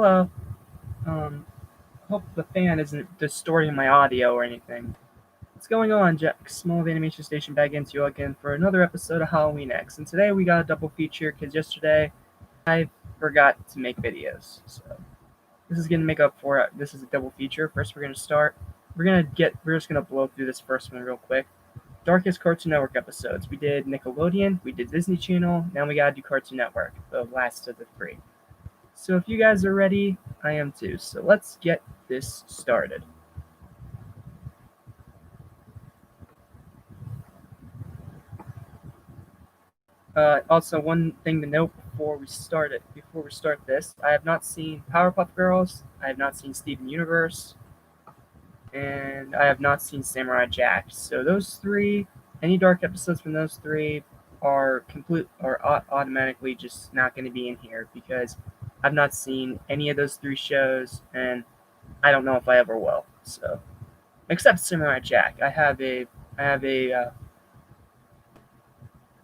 Hello. Hope the fan isn't distorting my audio or anything. What's going on, Jack? Small of Animation Station back into you again for another episode of HalloweenX. And today we got a double feature because yesterday I forgot to make videos. So this is gonna make up for it. This is a double feature. First we're gonna start. We're just gonna blow through this first one real quick. Darkest Cartoon Network episodes. We did Nickelodeon, we did Disney Channel, now we gotta do Cartoon Network, the last of the three. So if you guys are ready, I am too. So let's get this started. Also, one thing to note before we start this, I have not seen Powerpuff Girls, I have not seen Steven Universe, and I have not seen Samurai Jack. So those three, any dark episodes from those three, are automatically just not going to be in here because I've not seen any of those three shows, and I don't know if I ever will. So, except Samurai Jack, I have a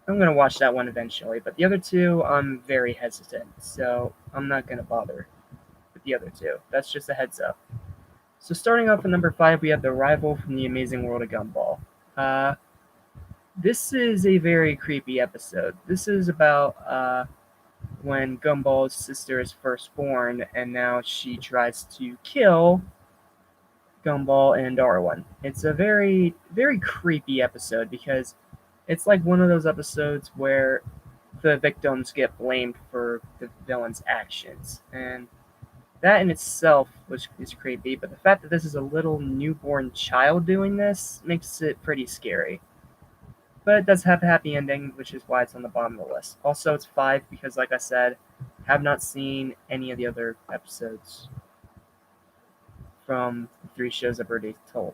I'm gonna watch that one eventually, but the other two, I'm very hesitant, so I'm not gonna bother with the other two. That's just a heads up. So starting off at number 5, we have The Rival from the Amazing World of Gumball. Uh, this is a very creepy episode. This is about when Gumball's sister is first born, and now she tries to kill Gumball and Darwin. It's a very, very creepy episode because it's like one of those episodes where the victims get blamed for the villain's actions. And that in itself is creepy, but the fact that this is a little newborn child doing this makes it pretty scary. But it does have a happy ending, which is why it's on the bottom of the list. Also, it's 5 because, like I said, have not seen any of the other episodes from the 3 shows I've already told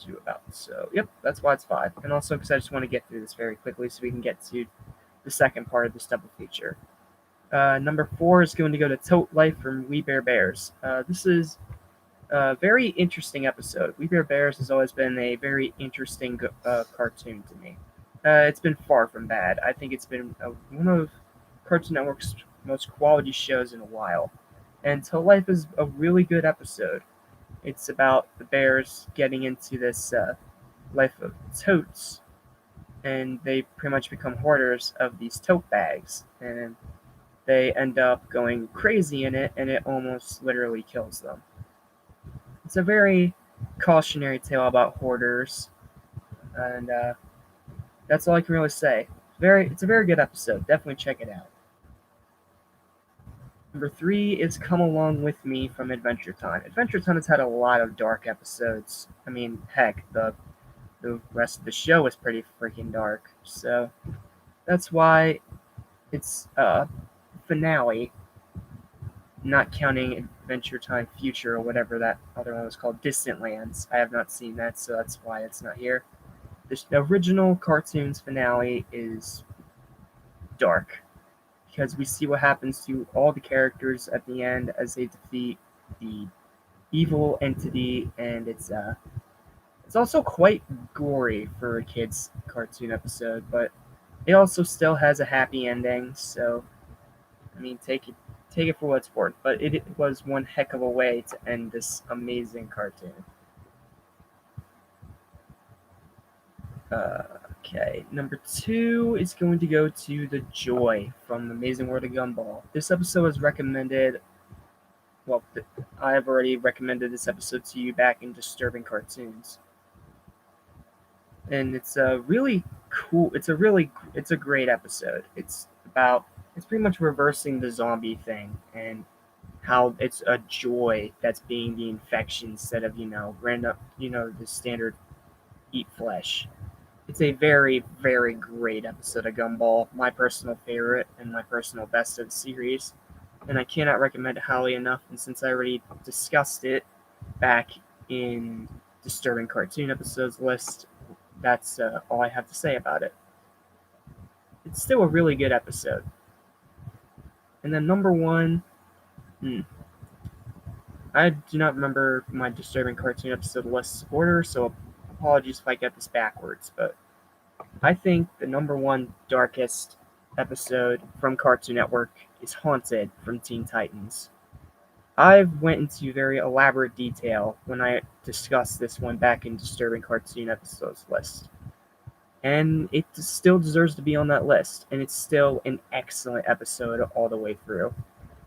you about. So, yep, that's why it's 5. And also because I just want to get through this very quickly so we can get to the second part of this double feature. Number 4 is going to go to Tote Life from We Bare Bears. This is a very interesting episode. We Bare Bears has always been a very interesting cartoon to me. It's been far from bad. I think it's been one of Cartoon Network's most quality shows in a while. And Tote Life is a really good episode. It's about the bears getting into this life of totes, and they pretty much become hoarders of these tote bags. And they end up going crazy in it, and it almost literally kills them. It's a very cautionary tale about hoarders, and that's all I can really say. It's a very good episode. Definitely check it out. Number 3 is Come Along With Me from Adventure Time. Adventure Time has had a lot of dark episodes. I mean, heck, the rest of the show is pretty freaking dark. So that's why it's finale, not counting Adventure Time Future or whatever that other one was called, Distant Lands. I have not seen that, so that's why it's not here. The original cartoon's finale is dark because we see what happens to all the characters at the end as they defeat the evil entity, and it's also quite gory for a kids cartoon episode, but it also still has a happy ending. So I mean, take it for what it's worth. But it was one heck of a way to end this amazing cartoon. Okay, number 2 is going to go to The Joy from The Amazing World of Gumball. This episode was recommended. Well, I have already recommended this episode to you back in Disturbing Cartoons, and it's a really cool. It's a great episode. It's pretty much reversing the zombie thing and how it's a joy that's being the infection instead of random the standard eat flesh. It's a very, very great episode of Gumball, my personal favorite and my personal best of the series, and I cannot recommend it highly enough. And since I already discussed it back in Disturbing Cartoon Episodes list, that's all I have to say about it. It's still a really good episode. And then number 1, I do not remember my Disturbing Cartoon Episode list order, so apologies if I get this backwards, but I think the number 1 darkest episode from Cartoon Network is Haunted from Teen Titans. I went into very elaborate detail when I discussed this one back in Disturbing Cartoon Episodes list. And it still deserves to be on that list, and it's still an excellent episode all the way through.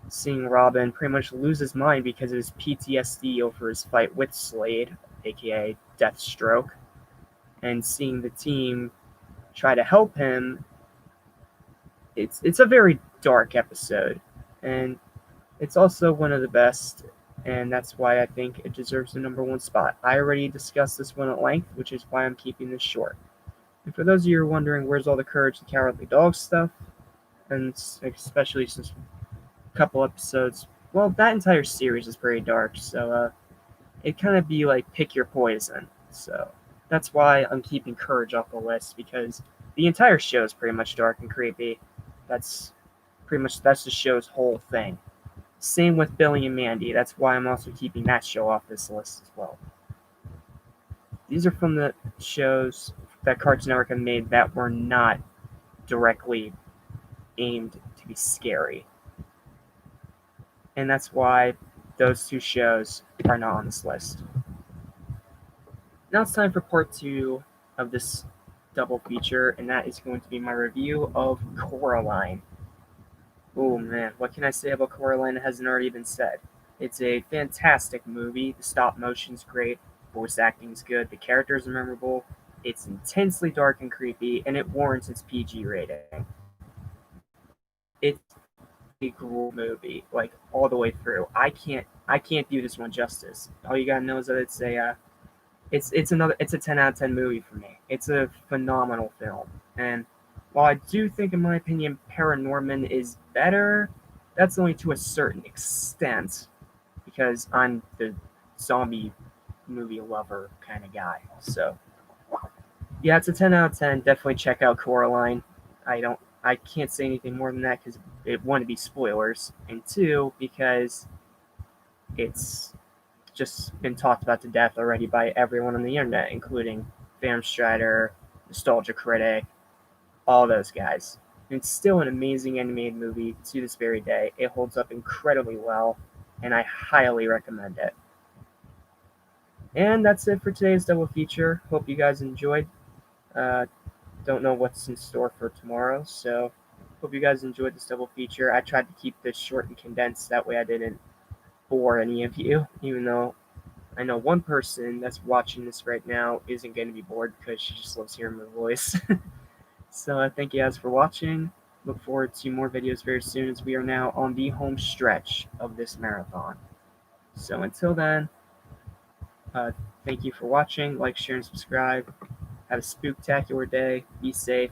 Seeing Robin pretty much lose his mind because of his PTSD over his fight with Slade, aka Deathstroke, and seeing the team try to help him, it's a very dark episode, and it's also one of the best, and that's why I think it deserves the number one spot. I already discussed this one at length, which is why I'm keeping this short. And for those of you who are wondering where's all the Courage the Cowardly Dog stuff, and especially since a couple episodes, well, that entire series is pretty dark, so it kind of be like pick your poison. So that's why I'm keeping Courage off the list, because the entire show is pretty much dark and creepy. That's that's the show's whole thing. Same with Billy and Mandy. That's why I'm also keeping that show off this list as well. These are from the shows that Cartoon Network have made that were not directly aimed to be scary. And that's why those two shows are not on this list. Now it's time for part 2 of this double feature, and that is going to be my review of Coraline. Oh man, what can I say about Coraline that hasn't already been said? It's a fantastic movie. The stop motion's great, voice acting's good, the characters are memorable, it's intensely dark and creepy, and it warrants its PG rating. It's a great movie, like all the way through. I can't do this one justice. All you gotta know is that it's a 10 out of 10 movie for me. It's a phenomenal film, and while I do think, in my opinion, Paranorman is better, that's only to a certain extent, because I'm the zombie movie lover kind of guy. So, yeah, it's a 10 out of 10. Definitely check out Coraline. I can't say anything more than that because it, one, to be spoilers, and two, because it's just been talked about to death already by everyone on the internet, including Phantom Strider, Nostalgia Critic, all those guys. And it's still an amazing animated movie to this very day. It holds up incredibly well, and I highly recommend it. And that's it for today's double feature. Hope you guys enjoyed. Don't know what's in store for tomorrow, so hope you guys enjoyed this double feature. I tried to keep this short and condensed, that way I didn't bore any of you, even though I know one person that's watching this right now isn't going to be bored because she just loves hearing my voice. So thank you guys for watching. Look forward to more videos very soon, as we are now on the home stretch of this marathon. So until then, thank you for watching. Like, share, and subscribe. Have a spooktacular day. Be safe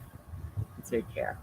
and take care.